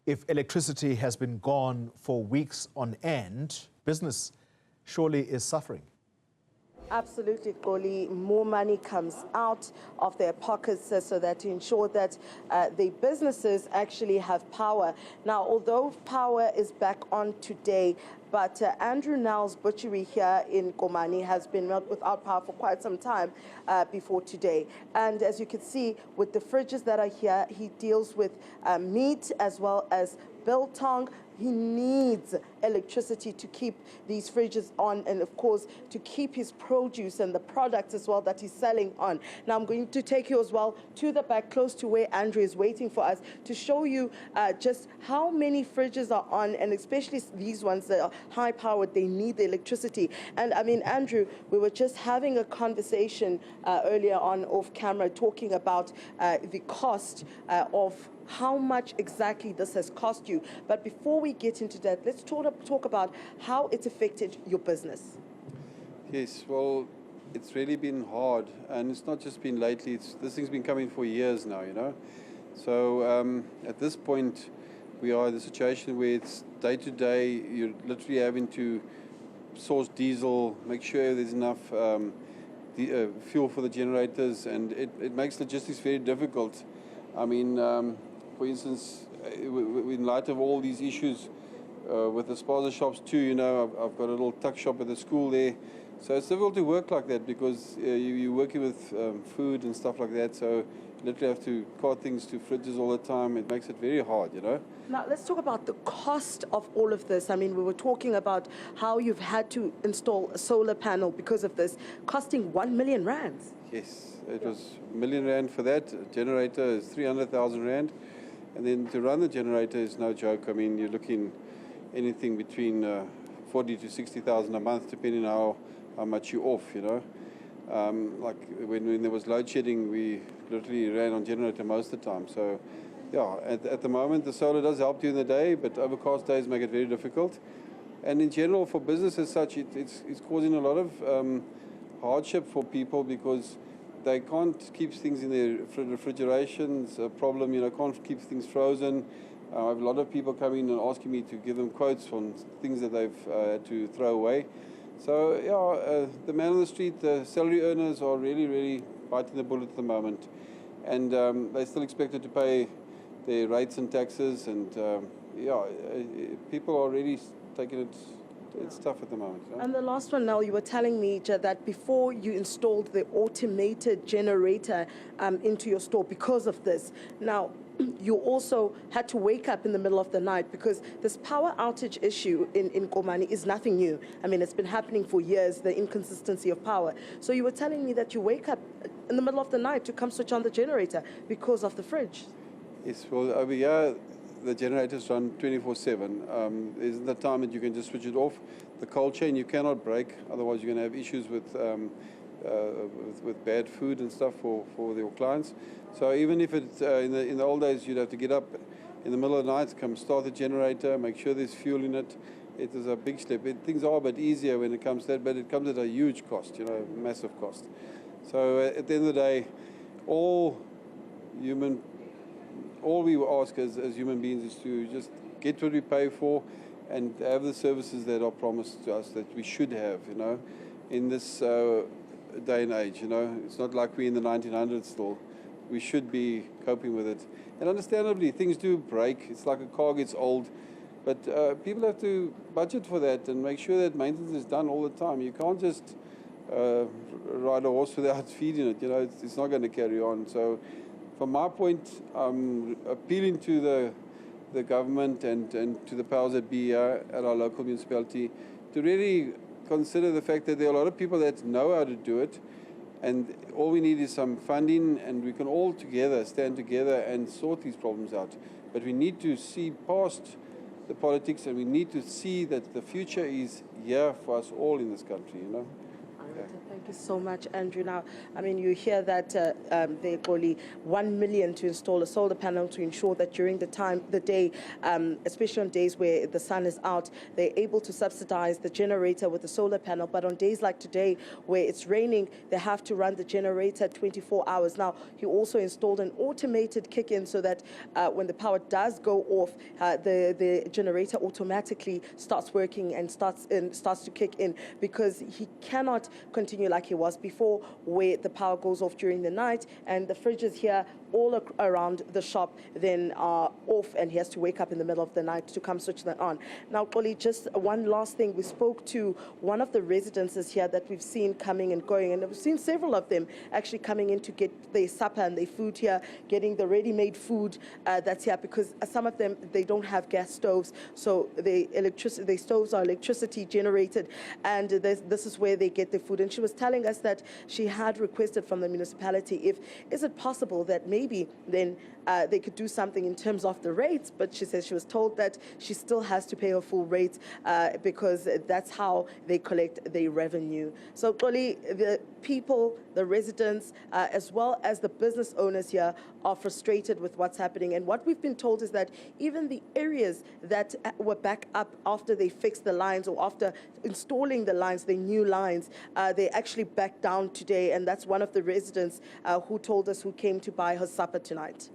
If electricity has been gone for weeks on end, business surely is suffering. Absolutely, Koli. More money comes out of their pockets so that to ensure that the businesses actually have power. Now, although power is back on today, but Andrew Nell's butchery here in Komani has been without power for quite some time before today. And as you can see, with the fridges that are here, he deals with meat as well as biltong. He needs electricity to keep these fridges on and, of course, to keep his produce and the products as well that he's selling on. Now, I'm going to take you as well to the back, close to where Andrew is waiting for us, to show you just how many fridges are on, and especially these ones that are high-powered, they need the electricity. And, I mean, Andrew, we were just having a conversation earlier on off camera talking about the cost of how much exactly this has cost you. But before we get into that, let's talk about how it's affected your business. Yes, well, it's really been hard, and it's not just been lately. This thing's been coming for years now, you know. So at this point, we are in the situation where it's day to day. You're literally having to source diesel, make sure there's enough fuel for the generators, and it makes logistics very difficult. I mean, for instance, in light of all these issues with the spaza shops too, you know, I've got a little tuck shop at the school there. So it's difficult to work like that because you're working with food and stuff like that. So you literally have to cart things to fridges all the time. It makes it very hard, you know. Now, let's talk about the cost of all of this. I mean, we were talking about how you've had to install a solar panel because of this, costing 1 million rands. Yes, it was R1 million for that. A generator is 300,000 rand. And then to run the generator is no joke. I mean, you're looking anything between 40 to 60,000 a month, depending on how much you're off, you know. Like when there was load shedding, we literally ran on generator most of the time. So, yeah, at the moment, the solar does help during the day, but overcast days make it very difficult. And in general, for business as such, it's causing a lot of hardship for people because they can't keep things in their refrigeration's a problem, you know, can't keep things frozen. I have a lot of people coming and asking me to give them quotes on things that they've had to throw away. So, yeah, the man on the street, the salary earners are really, really biting the bullet at the moment. And they're still expected to pay their rates and taxes. And, yeah, people are really taking it. It's tough at the moment. Yeah? And the last one, now, you were telling me that before you installed the automated generator into your store because of this, now you also had to wake up in the middle of the night because this power outage issue in Komani is nothing new. I mean, it's been happening for years, the inconsistency of power. So you were telling me that you wake up in the middle of the night to come switch on the generator because of the fridge. Yes, well, over here, the generators run 24/7. There isn't the time that you can just switch it off. The cold chain you cannot break, otherwise you're going to have issues with bad food and stuff for your clients. So even if it's in the old days, you'd have to get up in the middle of the night, come start the generator, make sure there's fuel in it. It is a big step. Things are a bit easier when it comes to that, but it comes at a huge cost, you know, massive cost. So at the end of the day, all we ask as human beings is to just get what we pay for and have the services that are promised to us that we should have, you know, in this day and age, you know. It's not like we're in the 1900s still. We should be coping with it. And understandably, things do break. It's like a car gets old. But people have to budget for that and make sure that maintenance is done all the time. You can't just ride a horse without feeding it, you know. It's not going to carry on. So from my point, I'm appealing to the government and to the powers that be at our local municipality to really consider the fact that there are a lot of people that know how to do it, and all we need is some funding, and we can all together stand together and sort these problems out. But we need to see past the politics, and we need to see that the future is here for us all in this country, you know. Thank you so much, Andrew. Now, I mean, you hear that they only 1 million to install a solar panel to ensure that during the day, especially on days where the sun is out, they're able to subsidize the generator with the solar panel. But on days like today, where it's raining, they have to run the generator 24 hours. Now, he also installed an automated kick-in so that when the power does go off, the generator automatically starts working and starts to kick in, because he cannot continue like he was before, where the power goes off during the night and the fridges here all around the shop then are off, and he has to wake up in the middle of the night to come switch them on. Now, Koli, just one last thing. We spoke to one of the residences here that we've seen coming and going, and we've seen several of them actually coming in to get their supper and their food here, getting the ready-made food that's here, because some of them, they don't have gas stoves, so the stoves are electricity generated, and this is where they get the food. And she was telling us that she had requested from the municipality is it possible that maybe then they could do something in terms of the rates, but she says she was told that she still has to pay her full rate because that's how they collect their revenue. So, Koli, the people, the residents, as well as the business owners here are frustrated with what's happening. And what we've been told is that even the areas that were back up after they fixed the lines or after installing the lines, the new lines, they actually back down today. And that's one of the residents who told us who came to buy her supper tonight.